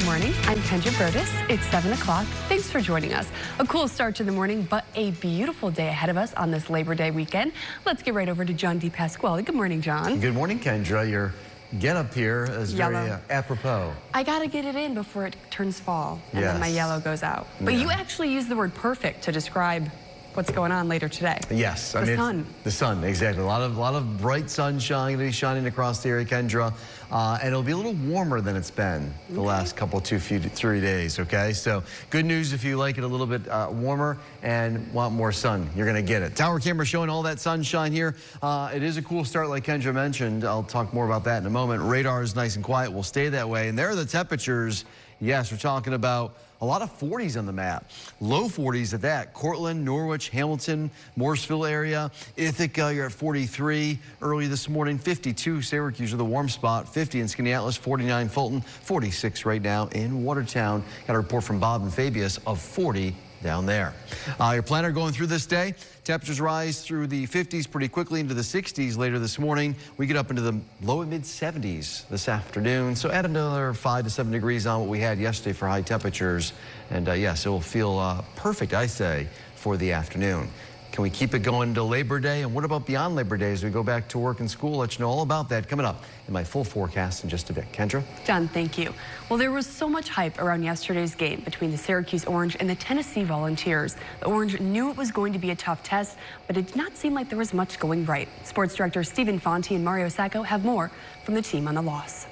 morning. I'm Kendra Burtis. It's 7 o'clock. Thanks for joining us. A cool start to the morning, but a beautiful day ahead of us on this Labor Day weekend. Let's get right over to John DePasquale. Good morning, John. Good morning, Kendra. Your get-up here is very apropos. I got to get it in before it turns fall, and then my yellow goes out. But you actually use the word perfect to describe what's going on later today. Yes, the sun. The sun, exactly. A lot of bright sunshine going to be shining across the area, Kendra, and it'll be a little warmer than it's been the last couple, 3 days. Okay, so good news if you like it a little bit warmer and want more sun, you're going to get it. Tower camera showing all that sunshine here. It is a cool start, like Kendra mentioned. I'll talk more about that in a moment. Radar is nice and quiet. We'll stay that way, and there are the temperatures. Yes, we're talking about a lot of 40s on the map. Low 40s at that. Cortland, Norwich, Hamilton, Morrisville area. Ithaca, you're at 43 early this morning. 52, Syracuse are the warm spot. 50 in Skaneateles, 49 Fulton, 46 right now in Watertown. Got a report from Bob and Fabius of 40 down there. Your planner going through this day. Temperatures rise through the 50s pretty quickly into the 60s later this morning. We get up into the low and mid 70s this afternoon. So add another 5 to 7 degrees on what we had yesterday for high temperatures. And yes, it will feel perfect, I say, for the afternoon. Can we keep it going to Labor Day? And what about beyond Labor Day as we go back to work and school? Let you know all about that coming up in my full forecast in just a bit. Kendra? John, thank you. Well, there was so much hype around yesterday's game between the Syracuse Orange and the Tennessee Volunteers. The Orange knew it was going to be a tough test, but it did not seem like there was much going right. Sports director Stephen Fonte and Mario Sacco have more from the team on the loss.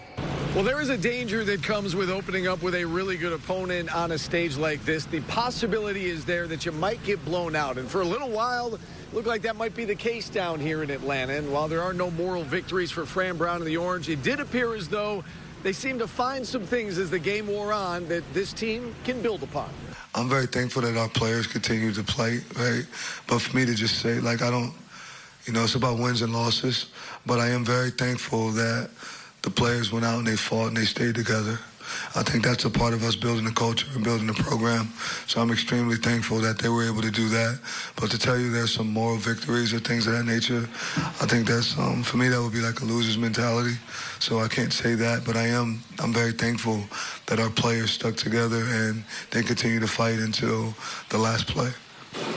Well, there is a danger that comes with opening up with a really good opponent on a stage like this. The possibility is there that you might get blown out. And for a little while, it looked like that might be the case down here in Atlanta. And while there are no moral victories for Fran Brown and the Orange, it did appear as though they seemed to find some things as the game wore on that this team can build upon. I'm very thankful that our players continue to play, right? But for me to just say, like, I don't, it's about wins and losses. But I am very thankful that the players went out and they fought and they stayed together. I think that's a part of us building the culture and building the program. So I'm extremely thankful that they were able to do that. But to tell you there's some moral victories or things of that nature, I think that's, for me, that would be like a loser's mentality. So I can't say that, but I'm very thankful that our players stuck together and they continue to fight until the last play.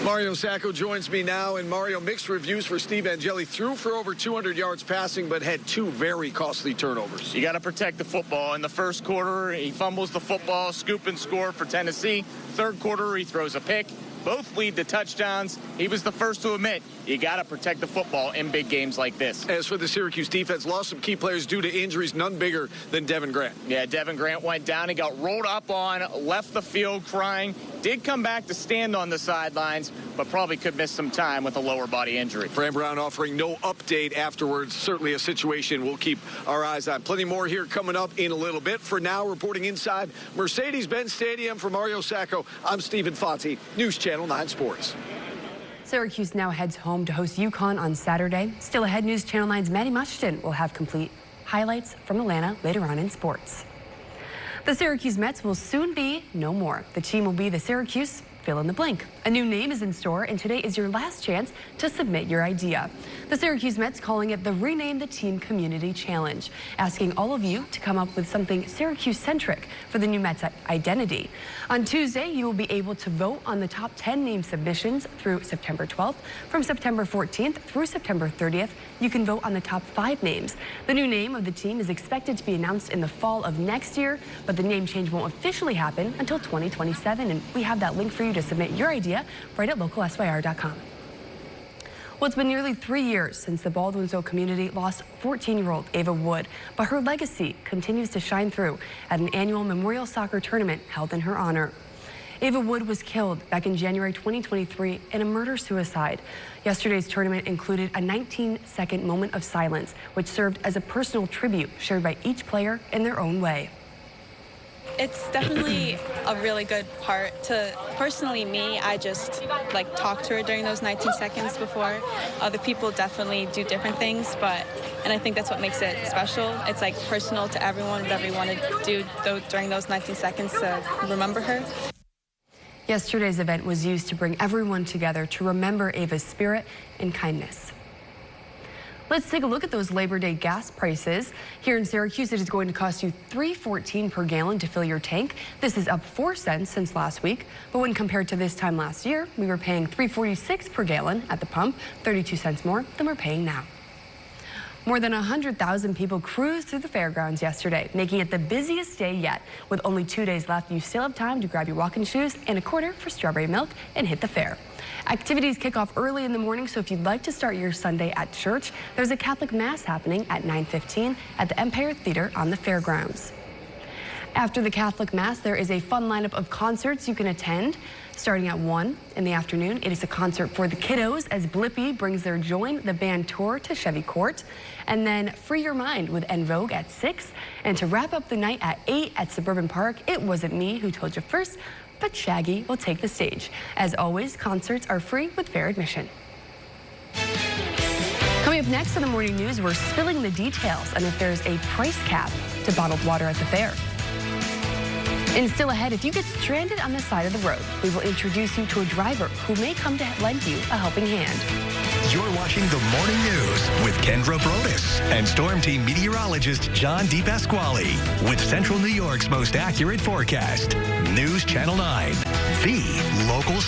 Mario Sacco joins me now, and Mario, mixed reviews for Steve Angeli. Threw for over 200 yards passing, but had 2 very costly turnovers. You got to protect the football. In the first quarter, he fumbles the football, scoop and score for Tennessee. Third quarter, he throws a pick. Both lead to touchdowns. He was the first to admit you got to protect the football in big games like this. As for the Syracuse defense, lost some key players due to injuries, none bigger than Devin Grant. Yeah, Devin Grant went down. He got rolled up on, left the field crying. Did come back to stand on the sidelines, but probably could miss some time with a lower body injury. Fran Brown offering no update afterwards. Certainly a situation we'll keep our eyes on. Plenty more here coming up in a little bit. For now, reporting inside Mercedes-Benz Stadium for Mario Sacco, I'm Stephen Fonte, News Channel 9 Sports. Syracuse now heads home to host UConn on Saturday. Still ahead, News Channel 9's Maddie Mushton will have complete highlights from Atlanta later on in sports. The Syracuse Mets will soon be no more. The team will be the Syracuse fill in the blank. A new name is in store, and today is your last chance to submit your idea. The Syracuse Mets calling it the Rename the Team Community Challenge, asking all of you to come up with something Syracuse-centric for the new Mets identity. On Tuesday, you will be able to vote on the top 10 name submissions through September 12th. From September 14th through September 30th, you can vote on the top 5 names. The new name of the team is expected to be announced in the fall of next year, but the name change won't officially happen until 2027, and we have that link for you to submit your idea right at localsyr.com. Well, it's been nearly 3 years since the Baldwinsville community lost 14-year-old Ava Wood, but her legacy continues to shine through at an annual memorial soccer tournament held in her honor. Ava Wood was killed back in January 2023 in a murder-suicide. Yesterday's tournament included a 19-second moment of silence, which served as a personal tribute shared by each player in their own way. It's definitely a really good part to, personally me, I just like talk to her during those 19 seconds before. Other people definitely do different things, and I think that's what makes it special. It's like personal to everyone, whatever you want to do during those 19 seconds to remember her. Yesterday's event was used to bring everyone together to remember Ava's spirit and kindness. Let's take a look at those Labor Day gas prices. Here in Syracuse, it is going to cost you $3.14 per gallon to fill your tank. This is up 4 cents since last week. But when compared to this time last year, we were paying $3.46 per gallon at the pump, 32 cents more than we're paying now. More than 100,000 people cruised through the fairgrounds yesterday, making it the busiest day yet. With only 2 days left, you still have time to grab your walking shoes and a quarter for strawberry milk and hit the fair. Activities kick off early in the morning, so if you'd like to start your Sunday at church, there's a Catholic Mass happening at 9:15 at the Empire Theater on the fairgrounds. After the Catholic Mass, there is a fun lineup of concerts you can attend. Starting at 1 in the afternoon, it is a concert for the kiddos as Blippi brings their Join the Band tour to Chevy Court. And then Free Your Mind with En Vogue at 6. And to wrap up the night at 8 at Suburban Park, It Wasn't Me Who Told You First, but Shaggy will take the stage. As always, concerts are free with fair admission. Coming up next on the morning news, we're spilling the details on if there's a price cap to bottled water at the fair. And still ahead, if you get stranded on the side of the road, we will introduce you to a driver who may come to lend you a helping hand. You're watching the Morning News with Kendra Brodus and Storm Team meteorologist John DePasquale with Central New York's most accurate forecast. News Channel 9, the local